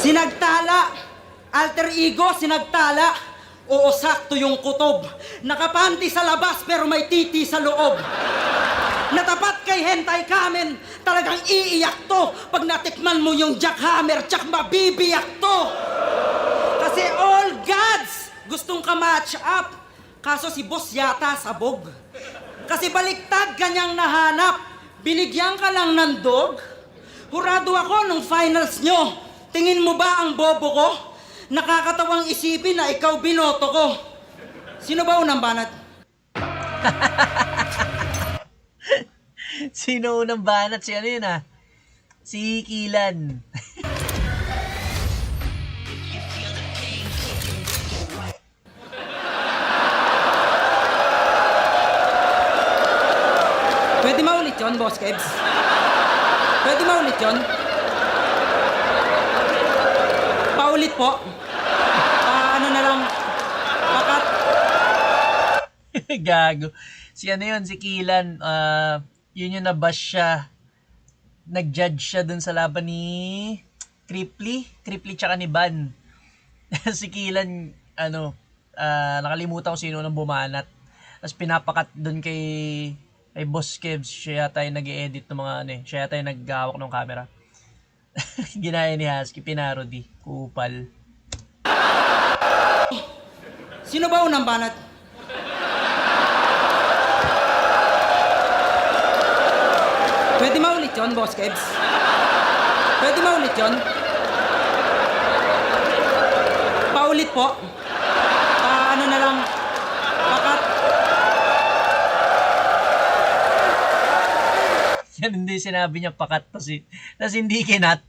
Sinagtala. Alter ego, sinagtala. Oo, sakto yung kutob. Nakapanti sa labas pero may titi sa loob. Natapat kay Hentai Kamen, talagang iiyak to. Pag natikman mo yung jackhammer, tsak mabibiyak to. Kasi all gods gustong ka-match up. Kaso si boss yata sabog. Kasi baliktad kanyang nahanap. Binigyan ka lang ng dog. Hurado ako nung finals nyo. Tingin mo ba ang bobo ko? Nakakatawang isipin na ikaw binoto ko. Sino ba unang banat? Sino unang banat? Si ano yun ah? Si Kilan. Pwede maulit yun, Boss Kebs? Pwede maulit yun? Paulit po. Ano na lang, pakat. Gago. Si ano yun, si Kilan. Yun yung nabash siya. Nag-judge siya dun sa laban ni Cripply tsaka ni Ban. Si Kilan, nakalimutan ko sino nang bumanat. Tapos pinapakat dun kay Boss Kebs. Siya yata yung nag-edit ng mga siya yata yung naghawak ng camera. Ginaya ni Husky, pinarody. Kupal. Sino ba unang banat? Pwede maulit yun, Boss Kebs? Pwede maulit yun? Paulit po. Ano na lang, pakat. Yan hindi sinabi niya pakat tas hindi kinat.